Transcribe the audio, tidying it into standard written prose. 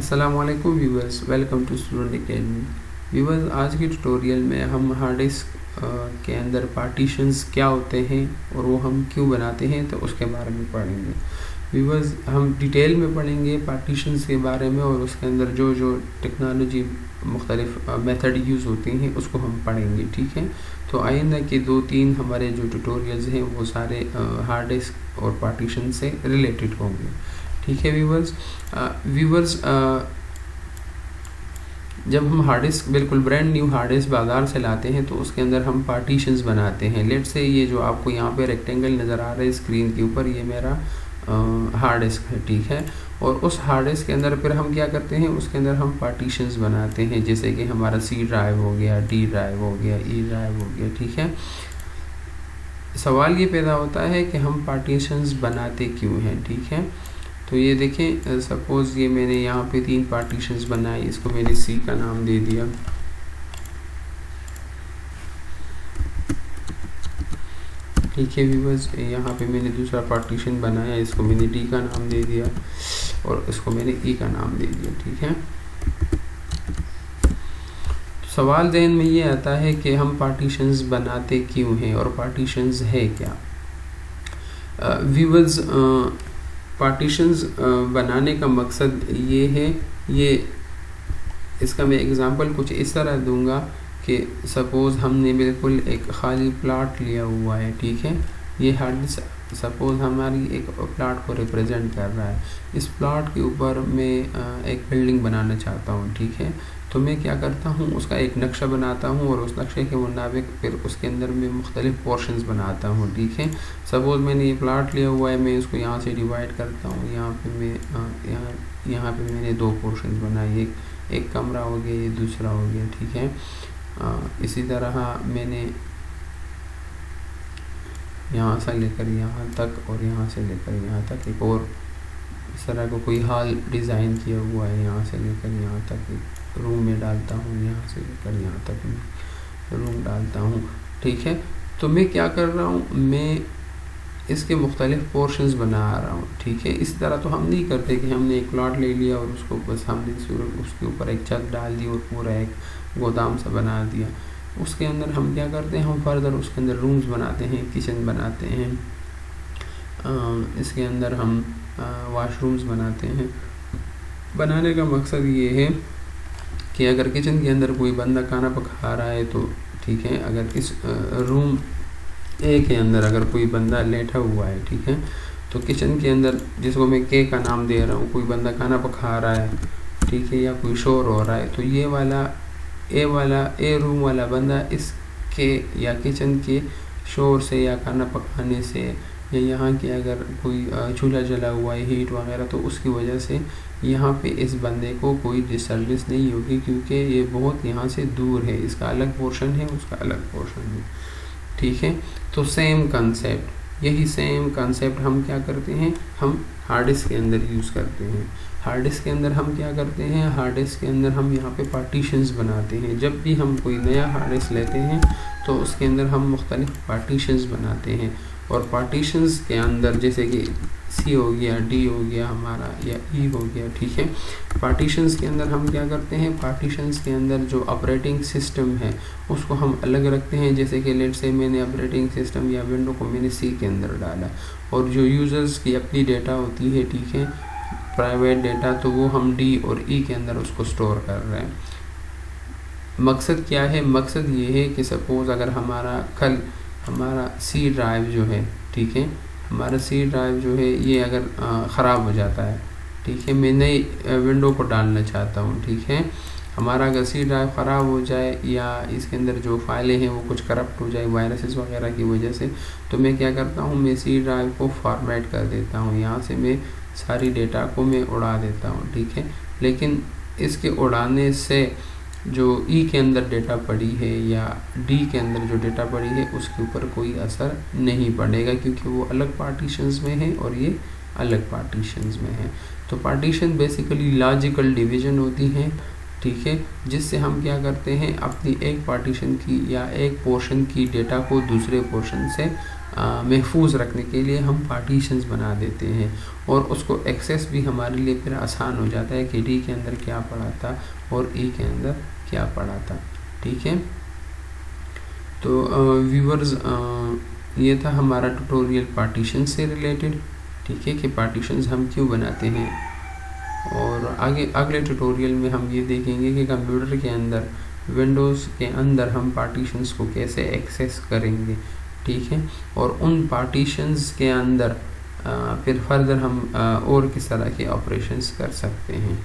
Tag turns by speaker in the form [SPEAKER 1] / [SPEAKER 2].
[SPEAKER 1] अस्सलामुअलैकुम viewers, welcome to student academy. Viewers, आज की ट्यूटोरियल में हम हार्ड डिस्क के अंदर पार्टीशंस क्या होते हैं और वो हम क्यों बनाते हैं तो उसके बारे में पढ़ेंगे। व्यूवर्स, हम डिटेल में पढ़ेंगे पार्टीशंस के बारे में और उसके अंदर जो जो टेक्नोलॉजी मुख्तलिफ मेथड यूज़ होती हैं उसको हम पढ़ेंगे, ठीक है। तो आइंदा के 2-3 हमारे जो ट्यूटोरियल्स हैं वो सारे हार्ड डिस्क और पार्टीशन से रिलेटेड होंगे, ठीक है व्यूवर्स। जब हम हार्ड डिस्क बिल्कुल ब्रांड न्यू हार्ड डिस्क बाज़ार से लाते हैं तो उसके अंदर हम पार्टीशंस बनाते हैं। लेट से ये जो आपको यहाँ पे रेक्टेंगल नज़र आ रहा है स्क्रीन के ऊपर, ये मेरा हार्ड डिस्क है, ठीक है। और उस हार्ड डिस्क के अंदर फिर हम क्या करते हैं, उसके अंदर हम पार्टीशंस बनाते हैं, जैसे कि हमारा सी ड्राइव हो गया, डी ड्राइव हो गया, ई ड्राइव हो गया, ठीक है। सवाल ये पैदा होता है कि हम पार्टीशंस बनाते क्यों हैं, ठीक है। तो ये देखें, सपोज़ ये मैंने यहाँ पे 3 पार्टीशंस बनाए, इसको मैंने सी का नाम दे दिया, ठीक है व्यूवर्स। यहाँ पे मैंने दूसरा पार्टीशन बनाया, इसको मैंने डी का नाम दे दिया और इसको मैंने ई का नाम दे दिया, ठीक है। तो सवाल ज़हन में ये आता है कि हम पार्टीशंस बनाते क्यों हैं और पार्टीशंस है क्या। व्यूवर्स, पार्टीशंस बनाने का मकसद ये है, ये इसका मैं एग्ज़ाम्पल कुछ इस तरह दूंगा कि सपोज़ हमने बिल्कुल एक खाली प्लाट लिया हुआ है, ठीक है। ये हार्ड डिस्क सपोज़ हमारी एक प्लाट को रिप्रेजेंट कर रहा है। इस प्लाट के ऊपर मैं एक बिल्डिंग बनाना चाहता हूँ, ठीक है। तो मैं क्या करता हूँ, उसका एक नक्शा बनाता हूँ और उस नक्शे के मुताबिक फिर उसके अंदर मैं मुख्तलिफ पोर्शंस बनाता हूँ, ठीक है। सपोज़ मैंने ये प्लाट लिया हुआ है, मैं इसको यहाँ से डिवाइड करता हूँ। यहाँ पे मैं यहाँ पे मैंने 2 पोर्शंस बनाए, एक कमरा हो गया, ये दूसरा हो गया, ठीक है। इसी तरह मैंने यहाँ से लेकर यहाँ तक और यहाँ से लेकर यहाँ तक एक और इस तरह का कोई हॉल डिज़ाइन किया हुआ है। यहाँ से लेकर यहाँ तक एक रूम में डालता हूँ, यहाँ से लेकर यहाँ तक मैं रूम डालता हूँ, ठीक है। तो मैं क्या कर रहा हूँ, मैं इसके मुख्तलिफ पोर्शंस बना रहा हूँ, ठीक है। इस तरह तो हम नहीं करते कि हमने एक प्लॉट ले लिया और उसको बस हमने उसके ऊपर एक छत डाल दी और पूरा एक गोदाम सा बना दिया। उसके अंदर हम क्या करते हैं, हम फर्दर उसके अंदर रूम्स बनाते हैं, किचन बनाते हैं, इसके अंदर हम वाशरूम्स बनाते हैं। बनाने का मकसद ये है कि अगर किचन के अंदर कोई बंदा खाना पका रहा है तो ठीक है, अगर इस रूम ए के अंदर अगर कोई बंदा लेटा हुआ है, ठीक है, तो किचन के अंदर जिसको मैं के का नाम दे रहा हूँ, कोई बंदा खाना पका रहा है, ठीक है, या कोई शोर हो रहा है, तो ये वाला ए रूम वाला बंदा इस के या किचन के शोर से या खाना पकाने से या यहाँ के अगर कोई चूल्हा जला हुआ है, हीट वगैरह, तो उसकी वजह से यहाँ पे इस बंदे को कोई डिस्टर्बेंस नहीं होगी, क्योंकि ये बहुत यहाँ से दूर है, इसका अलग पोर्शन है, उसका अलग पोर्शन है, ठीक है। तो सेम कंसेप्ट, यही सेम कंसेप्ट हम क्या करते हैं, हम हार्ड डिस्क के अंदर यूज़ करते हैं। हार्ड डिस्क के अंदर हम क्या करते हैं, हार्ड डिस्क के अंदर हम यहाँ पे पार्टीशंस बनाते हैं। जब भी हम कोई नया हार्ड डिस्क लेते हैं तो उसके अंदर हम मुख्तलिफ पार्टीशंस बनाते हैं और पार्टीशंस के अंदर जैसे कि सी हो गया, डी हो गया हमारा, या ई हो गया, ठीक है। पार्टीशंस के अंदर हम क्या करते हैं, पार्टीशंस के अंदर जो ऑपरेटिंग सिस्टम है उसको हम अलग रखते हैं। जैसे कि लेट से मैंने ऑपरेटिंग सिस्टम या विंडो को मैंने सी के अंदर डाला और जो यूज़र्स की अपनी डेटा होती है, ठीक है, प्राइवेट डेटा, तो वो हम डी और ई के अंदर उसको स्टोर कर रहे हैं। मकसद क्या है, मकसद ये है कि सपोज़ अगर हमारा सी ड्राइव जो है, ठीक है, हमारा सी ड्राइव जो है ये अगर ख़राब हो जाता है, ठीक है, मैं नई विंडो को डालना चाहता हूँ, ठीक है, हमारा अगर सी ड्राइव ख़राब हो जाए या इसके अंदर जो फाइलें हैं वो कुछ करप्ट हो जाए वायरसेस वगैरह की वजह से, तो मैं क्या करता हूँ, मैं सी ड्राइव को फॉर्मेट कर देता हूँ, यहाँ से मैं सारी डेटा को मैं उड़ा देता हूँ, ठीक है। लेकिन इसके उड़ाने से जो ई के अंदर डेटा पड़ी है या डी के अंदर जो डेटा पड़ी है उसके ऊपर कोई असर नहीं पड़ेगा, क्योंकि वो अलग पार्टीशंस में है और ये अलग पार्टीशंस में है। तो पार्टीशन बेसिकली लॉजिकल डिवीज़न होती हैं, ठीक है, जिससे हम क्या करते हैं, अपनी एक पार्टीशन की या एक पोर्शन की डेटा को दूसरे पोर्शन से महफूज रखने के लिए हम पार्टीशंस बना देते हैं और उसको एक्सेस भी हमारे लिए फिर आसान हो जाता है कि डी के अंदर क्या पड़ा था और ई के अंदर क्या पड़ा था। ठीक है, तो व्यूअर्स ये था हमारा ट्यूटोरियल पार्टीशन से रिलेटेड। ठीक है, कि पार्टीशंस हम क्यों बनाते हैं, और आगे अगले ट्यूटोरियल में हम ये देखेंगे कि कंप्यूटर के अंदर विंडोज़ के अंदर हम पार्टीशंस को कैसे एक्सेस करेंगे। ठीक है, और उन पार्टीशंस के अंदर फिर फर्दर हम और किस तरह के ऑपरेशंस कर सकते हैं।